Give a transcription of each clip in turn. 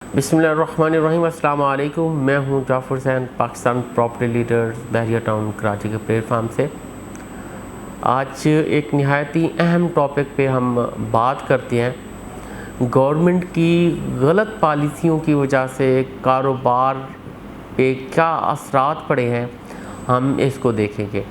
बिस्मिल्लाहिर्रहमानिर्रहीम, अस्सलाम वालेकुम। मैं हूं जाफ़र हुसैन, पाकिस्तान प्रॉपर्टी लीडर बहरिया टाउन कराची के प्लेटफार्म से। आज एक नहायत ही अहम टॉपिक पे हम बात करते हैं। गवर्नमेंट की गलत पॉलिसियों की वजह से कारोबार पे क्या असरात पड़े हैं, हम इसको देखेंगे।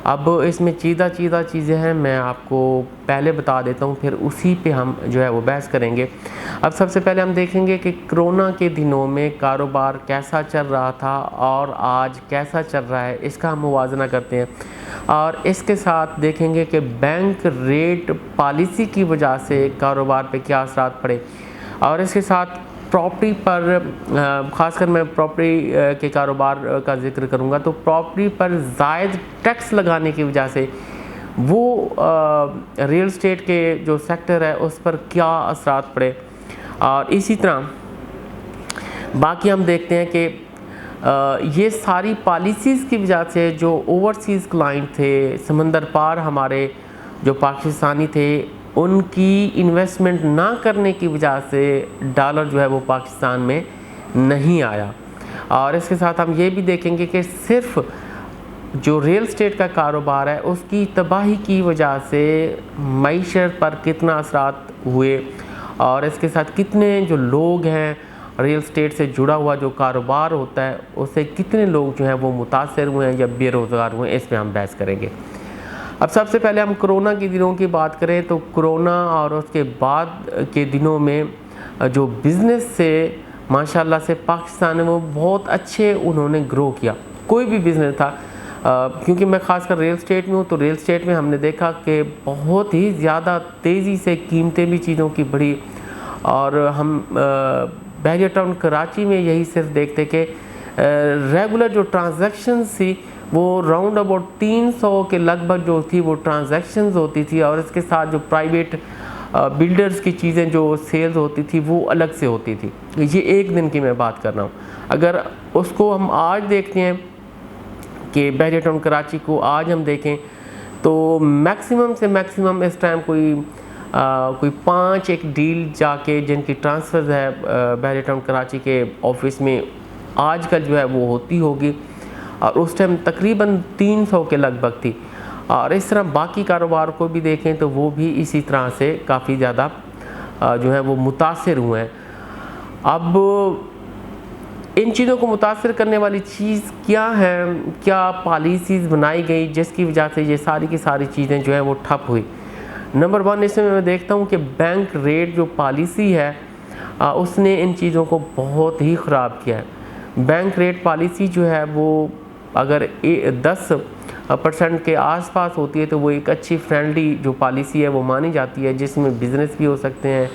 अब इसमें चीज़ा चीज़ें हैं, मैं आपको पहले बता देता हूँ, फिर उसी पे हम जो है वो बहस करेंगे। अब सबसे पहले हम देखेंगे कि कोरोना के दिनों में कारोबार कैसा चल रहा था और आज कैसा चल रहा है, इसका हम मुवाजना करते हैं। और इसके साथ देखेंगे कि बैंक रेट पॉलिसी की वजह से कारोबार पे क्या असरात पड़े। और इसके साथ प्रॉपर्टी पर ख़ासकर मैं प्रॉपर्टी के कारोबार का जिक्र करूँगा। तो प्रॉपर्टी पर ज़ायद टैक्स लगाने की वजह से वो रियल स्टेट के जो सेक्टर है उस पर क्या असरात पड़े। और इसी तरह बाकी हम देखते हैं कि ये सारी पॉलिसीज़ की वजह से जो ओवरसीज़ क्लाइंट थे, समंदर पार हमारे जो पाकिस्तानी थे, उनकी इन्वेस्टमेंट ना करने की वजह से डॉलर जो है वो पाकिस्तान में नहीं आया। और इसके साथ हम ये भी देखेंगे कि सिर्फ जो रियल स्टेट का कारोबार है उसकी तबाही की वजह से मईशत पर कितना असरात हुए, और इसके साथ कितने जो लोग हैं रियल स्टेट से जुड़ा हुआ जो कारोबार होता है उससे कितने लोग जो हैं वो मुतासर हुए हैं या बेरोज़गार हुए हैं, इस पर हम बहस करेंगे। अब सबसे पहले हम कोरोना के दिनों की बात करें तो कोरोना और उसके बाद के दिनों में जो बिज़नेस से माशाल्लाह से पाकिस्तान में वो बहुत अच्छे उन्होंने ग्रो किया। कोई भी बिज़नेस था, क्योंकि मैं ख़ासकर रियल स्टेट में हूँ, तो रियल स्टेट में हमने देखा कि बहुत ही ज़्यादा तेज़ी से कीमतें भी चीज़ों की बढ़ी। और हम बहरिया टाउन कराची में यही सिर्फ देखते कि रेगुलर जो ट्रांजैक्शंस थी वो राउंड अबाउट 300 के लगभग जो थी वो ट्रांजैक्शंस होती थी। और इसके साथ जो प्राइवेट बिल्डर्स की चीज़ें जो सेल्स होती थी वो अलग से होती थी। ये एक दिन की मैं बात कर रहा हूँ। अगर उसको हम आज देखते हैं कि बहरिया टाउन कराची को आज हम देखें तो मैक्सिमम से मैक्सिमम इस टाइम कोई 5 एक डील जाके जिनकी ट्रांसफ़र है बहरिया टाउन कराची के ऑफिस में आजकल जो है वो होती होगी, और उस टाइम तकरीबन 300 के लगभग थी। और इस तरह बाकी कारोबार को भी देखें तो वो भी इसी तरह से काफ़ी ज़्यादा जो है वो मुतासिर हुए हैं। अब इन चीज़ों को मुतासिर करने वाली चीज़ क्या है, क्या पॉलिसीज़ बनाई गई जिसकी वजह से ये सारी की सारी चीज़ें जो है वो ठप हुई। नंबर 1 इसमें मैं देखता हूँ कि बैंक रेट जो पॉलिसी है उसने इन चीज़ों को बहुत ही ख़राब किया है। बैंक रेट पॉलिसी जो है वो अगर 10% के आसपास होती है तो वो एक अच्छी फ्रेंडली जो पॉलिसी है वो मानी जाती है, जिसमें बिज़नेस भी हो सकते हैं,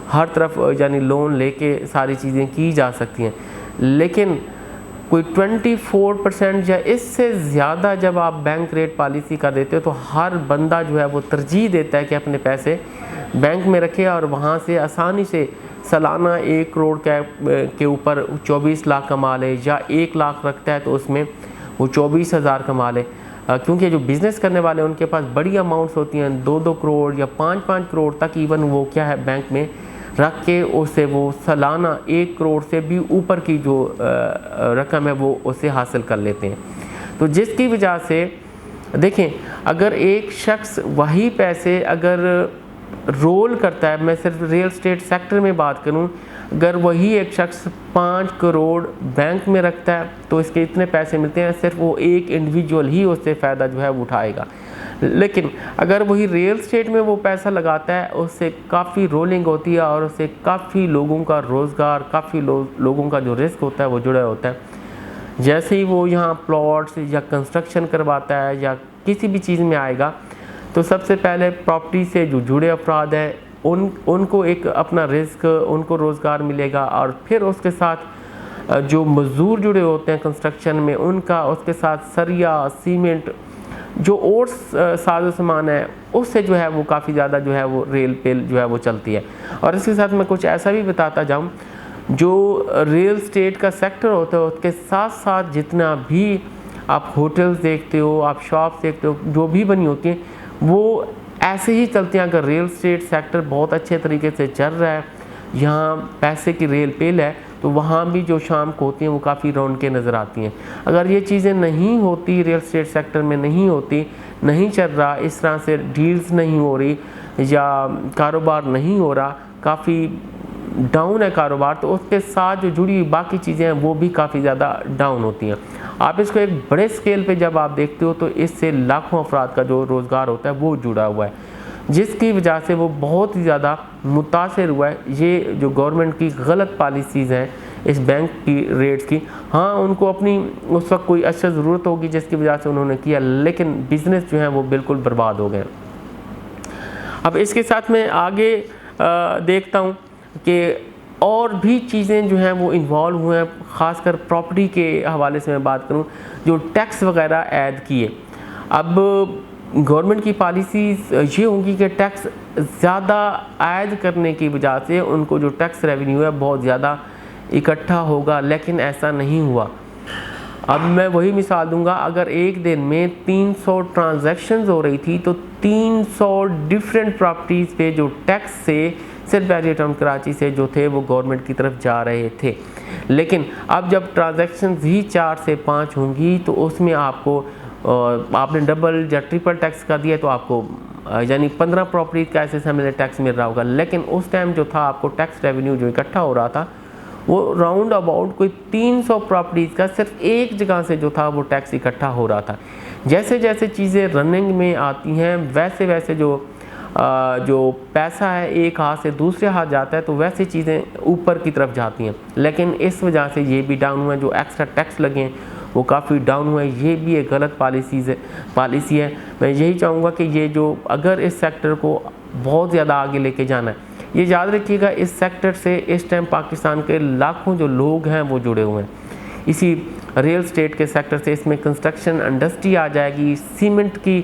हर तरफ यानी लोन लेके सारी चीज़ें की जा सकती हैं। लेकिन कोई 24% या इससे ज़्यादा जब आप बैंक रेट पॉलिसी का देते हो तो हर बंदा जो है वो तरजीह देता है कि अपने पैसे बैंक में रखे और वहाँ से आसानी से सालाना 1 करोड़ के ऊपर 24 लाख कमा ले, या 1 लाख रखता है तो उसमें वो 24,000 कमा ले। क्योंकि जो बिज़नेस करने वाले उनके पास बड़ी अमाउंट्स होती हैं, 2-2 करोड़ या 5-5 करोड़ तक इवन वो क्या है बैंक में रख के उससे वो सालाना 1 करोड़ से भी ऊपर की जो रकम है वो उसे हासिल कर लेते हैं। तो जिसकी वजह से देखें, अगर एक शख्स वही पैसे अगर रोल करता है, मैं सिर्फ रियल स्टेट सेक्टर में बात करूं, अगर वही एक शख्स 5 करोड़ बैंक में रखता है तो इसके इतने पैसे मिलते हैं, सिर्फ वो एक इंडिविजुअल ही उससे फ़ायदा जो है वो उठाएगा। लेकिन अगर वही रियल स्टेट में वो पैसा लगाता है उससे काफ़ी रोलिंग होती है और उससे काफ़ी लोगों का रोज़गार, काफ़ी लोगों का जो रिस्क होता है वो जुड़ा होता है। जैसे ही वो यहाँ प्लॉट्स या कंस्ट्रक्शन करवाता है या किसी भी चीज़ में आएगा तो सबसे पहले प्रॉपर्टी से जो जुड़े अफराद हैं उनको एक अपना रिस्क, उनको रोज़गार मिलेगा। और फिर उसके साथ जो मज़दूर जुड़े होते हैं कंस्ट्रक्शन में उनका, उसके साथ सरिया, सीमेंट, जो और साजो सामान है उससे जो है वो काफ़ी ज़्यादा जो है वो रेल पेल जो है वो चलती है। और इसके साथ मैं कुछ ऐसा भी बताता जाऊँ, जो रियल स्टेट का सेक्टर होता है उसके साथ साथ जितना भी आप होटल्स देखते हो, आप शॉप्स देखते हो, जो भी बनी होती हैं वो ऐसे ही चलते हैं। अगर रियल स्टेट सेक्टर बहुत अच्छे तरीके से चल रहा है यहाँ पैसे की रेल पेल है, तो वहाँ भी जो शाम को होती हैं वो काफ़ी रौनकें नज़र आती हैं। अगर ये चीज़ें नहीं होती, रियल एस्टेट सेक्टर में नहीं होती, नहीं चल रहा, इस तरह से डील्स नहीं हो रही या कारोबार नहीं हो रहा, काफ़ी डाउन है कारोबार, तो उसके साथ जो जुड़ी हुई बाकी चीज़ें हैं वो भी काफ़ी ज़्यादा डाउन होती हैं। आप इसको एक बड़े स्केल पे जब आप देखते हो तो इससे लाखों अफराद का जो रोज़गार होता है वो जुड़ा हुआ है, जिसकी वजह से वो बहुत ही ज़्यादा मुतासिर हुआ है। ये जो गवर्नमेंट की गलत पॉलिसीज़ हैं इस बैंक की रेट्स की, हाँ उनको अपनी उस वक्त कोई अच्छा ज़रूरत होगी जिसकी वजह से उन्होंने किया, लेकिन बिज़नेस जो है वो बिल्कुल बर्बाद हो गए। अब इसके साथ मैं आगे देखता हूँ कि और भी चीज़ें जो हैं वो इन्वॉल्व हुए हैं, ख़ासकर प्रॉपर्टी के हवाले से मैं बात करूँ, जो टैक्स वगैरह ऐड किए। अब गवर्नमेंट की पॉलिसीज़ ये होंगी कि टैक्स ज़्यादा ऐड करने की वजह से उनको जो टैक्स रेवेन्यू है बहुत ज़्यादा इकट्ठा होगा, लेकिन ऐसा नहीं हुआ। अब मैं वही मिसाल दूंगा, अगर एक दिन में 300 ट्रांजैक्शंस हो रही थी तो 300 डिफरेंट प्रॉपर्टीज़ पे जो टैक्स से सिर्फ बैरियर टाउन कराची से जो थे वो गवर्नमेंट की तरफ जा रहे थे। लेकिन अब जब ट्रांजैक्शंस ही 4 से 5 होंगी तो उसमें आपको आपने डबल या ट्रिपल टैक्स का दिया तो आपको यानी 15 प्रॉपर्टीज का ऐसे समय टैक्स मिल रहा होगा। लेकिन उस टाइम जो था आपको टैक्स रेवेन्यू जो इकट्ठा हो रहा था वो राउंड अबाउट कोई 300 प्रॉपर्टीज़ का सिर्फ एक जगह से जो था वो टैक्स इकट्ठा हो रहा था। जैसे जैसे चीज़ें रनिंग में आती हैं वैसे वैसे जो पैसा है एक हाथ से दूसरे हाथ जाता है, तो वैसे चीज़ें ऊपर की तरफ जाती हैं। लेकिन इस वजह से ये भी डाउन हुआ है, जो एक्स्ट्रा टैक्स लगे हैं वो काफ़ी डाउन हुआ है। ये भी एक गलत पॉलिसी है। मैं यही चाहूँगा कि ये जो अगर इस सेक्टर को बहुत ज़्यादा आगे लेके जाना है, ये याद रखिएगा इस सेक्टर से इस टाइम पाकिस्तान के लाखों जो लोग हैं वो जुड़े हुए हैं। इसी रियल एस्टेट के सेक्टर से इसमें कंस्ट्रक्शन इंडस्ट्री आ जाएगी, सीमेंट की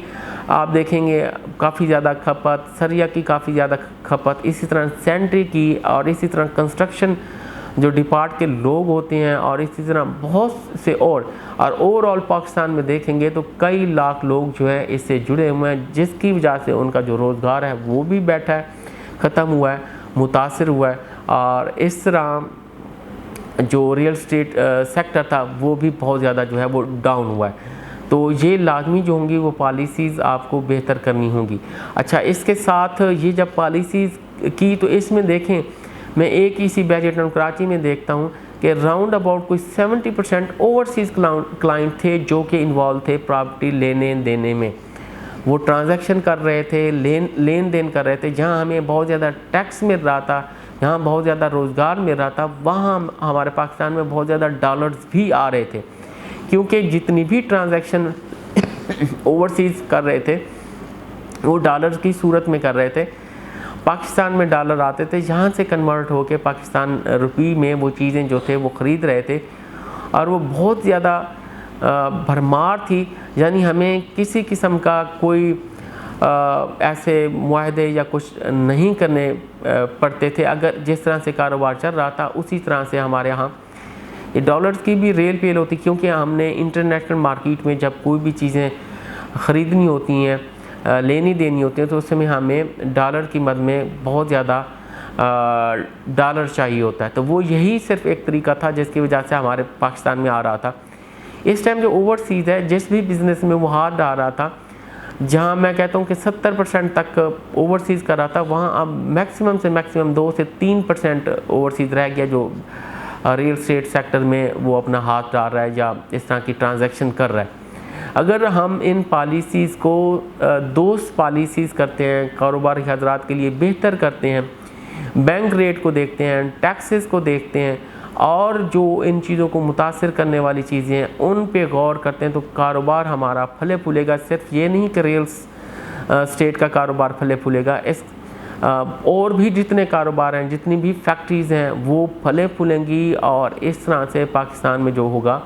आप देखेंगे काफ़ी ज़्यादा खपत, सरिया की काफ़ी ज़्यादा खपत, इसी तरह सैनिटरी की, और इसी तरह कंस्ट्रक्शन जो डिपार्ट के लोग होते हैं, और इसी तरह बहुत से और ओवरऑल पाकिस्तान में देखेंगे तो कई लाख लोग जो है इससे जुड़े हुए हैं, जिसकी वजह से उनका जो रोज़गार है वो भी बैठा है, ख़त्म हुआ है, मुतासिर हुआ है। और इस तरह जो रियल एस्टेट सेक्टर था वो भी बहुत ज़्यादा जो है वो डाउन हुआ है। तो ये लाजमी जो होंगी वो पॉलिसीज़ आपको बेहतर करनी होंगी। अच्छा, इसके साथ ये जब पॉलिसीज़ की तो इसमें देखें, मैं एक ही सी बैरियर टाउन कराची में देखता हूँ कि राउंड अबाउट कोई 70% ओवरसीज़ क्लाइंट थे जो कि इन्वॉल्व थे प्रॉपर्टी लेने देने में। वो ट्रांजैक्शन कर रहे थे, लेन देन कर रहे थे। जहाँ हमें बहुत ज़्यादा टैक्स मिल रहा था, यहाँ बहुत ज़्यादा रोज़गार मिल रहा था, वहाँ हमारे पाकिस्तान में बहुत ज़्यादा डॉलर्स भी आ रहे थे, क्योंकि जितनी भी ट्रांजैक्शन ओवरसीज़ कर रहे थे वो डॉलर्स की सूरत में कर रहे थे। पाकिस्तान में डॉलर आते थे, यहाँ से कन्वर्ट होके पाकिस्तान रुपये में वो चीज़ें जो थे वो ख़रीद रहे थे, और वो बहुत ज़्यादा भरमार थी। यानी हमें किसी किस्म का कोई ऐसे मुआहदे या कुछ नहीं करने पड़ते थे। अगर जिस तरह से कारोबार चल रहा था उसी तरह से हमारे यहाँ ये डॉलर्स की भी रेल पेल होती, क्योंकि हमने इंटरनेशनल मार्केट में जब कोई भी चीज़ें ख़रीदनी होती हैं, लेनी देनी होती है, तो उस समय हमें डॉलर की मद में बहुत ज़्यादा डॉलर चाहिए होता है। तो वो यही सिर्फ एक तरीका था जिसकी वजह से हमारे पाकिस्तान में आ रहा था। इस टाइम जो ओवरसीज़ है, जिस भी बिज़नेस में वो हाथ डाल रहा था, जहाँ मैं कहता हूँ कि 70% तक ओवरसीज़ कर रहा था, वहाँ अब मैक्सिमम से मैक्सिमम 2 से 3% ओवरसीज़ रह गया जो रियल एस्टेट सेक्टर में वो अपना हाथ डाल रहा है या इस तरह की ट्रांजैक्शन कर रहा है। अगर हम इन पॉलिसीज़ को दोस्त पॉलिसीज़ करते हैं, कारोबारी हजरात के लिए बेहतर करते हैं, बैंक रेट को देखते हैं, टैक्सेस को देखते हैं, और जो इन चीज़ों को मुतासिर करने वाली चीज़ें हैं उन पे गौर करते हैं, तो कारोबार हमारा फले फूलेगा। सिर्फ ये नहीं कि रियल स्टेट का कारोबार फले फूलेगा, इस और भी जितने कारोबार हैं, जितनी भी फैक्ट्रीज़ हैं वो फले फूलेंगी, और इस तरह से पाकिस्तान में जो होगा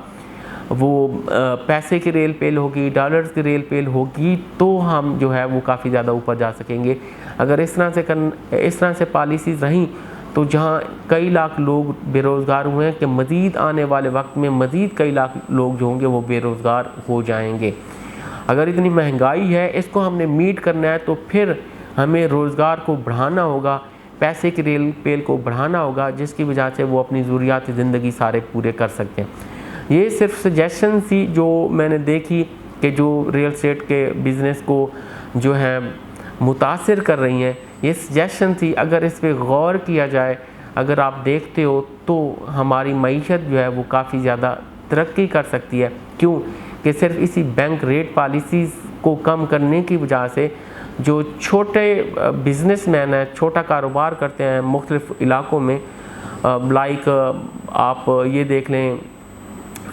वो पैसे की रेल पेल होगी, डॉलर्स की रेल पेल होगी, तो हम जो है वो काफ़ी ज़्यादा ऊपर जा सकेंगे। अगर इस तरह से पॉलिसीज़ रहीं तो जहाँ कई लाख लोग बेरोज़गार हुए हैं कि मज़ीद आने वाले वक्त में मज़ीद कई लाख लोग जो होंगे वो बेरोज़गार हो जाएंगे। अगर इतनी महंगाई है, इसको हमने मीट करना है, तो फिर हमें रोज़गार को बढ़ाना होगा, पैसे की रेल पेल को बढ़ाना होगा, जिसकी वजह से वो अपनी ज़रूरियात ज़िंदगी सारे पूरे कर सकते हैं। ये सिर्फ सजेशन थी जो मैंने देखी कि जो रियल एस्टेट के बिज़नेस को जो है मुतासिर कर रही हैं। ये सजेशन थी, अगर इस पर गौर किया जाए, अगर आप देखते हो तो हमारी मईशत जो है वो काफ़ी ज़्यादा तरक्की कर सकती है। क्यों कि सिर्फ इसी बैंक रेट पॉलिसीज़ को कम करने की वजह से जो छोटे बिजनेसमैन हैं, छोटा कारोबार करते हैं मुख्तलिफ़ इलाक़ों में, लाइक आप ये देख लें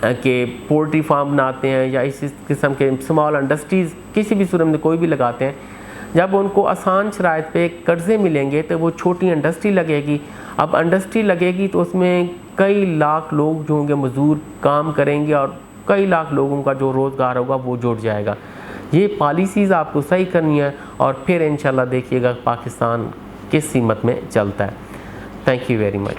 कि पोल्ट्री फार्म बनाते हैं या इस किस्म के स्मॉल इंडस्ट्रीज़ किसी भी सूरत में कोई भी लगाते हैं, जब उनको आसान शराइत पे कर्ज़े मिलेंगे तो वो छोटी इंडस्ट्री लगेगी। अब इंडस्ट्री लगेगी तो उसमें कई लाख लोग जो होंगे मज़दूर काम करेंगे और कई लाख लोगों का जो रोज़गार होगा वो जुड़ जाएगा। ये पॉलिसीज़ आपको सही करनी है और फिर इंशाल्लाह देखिएगा पाकिस्तान किस सीमत में चलता है। Thank you very much.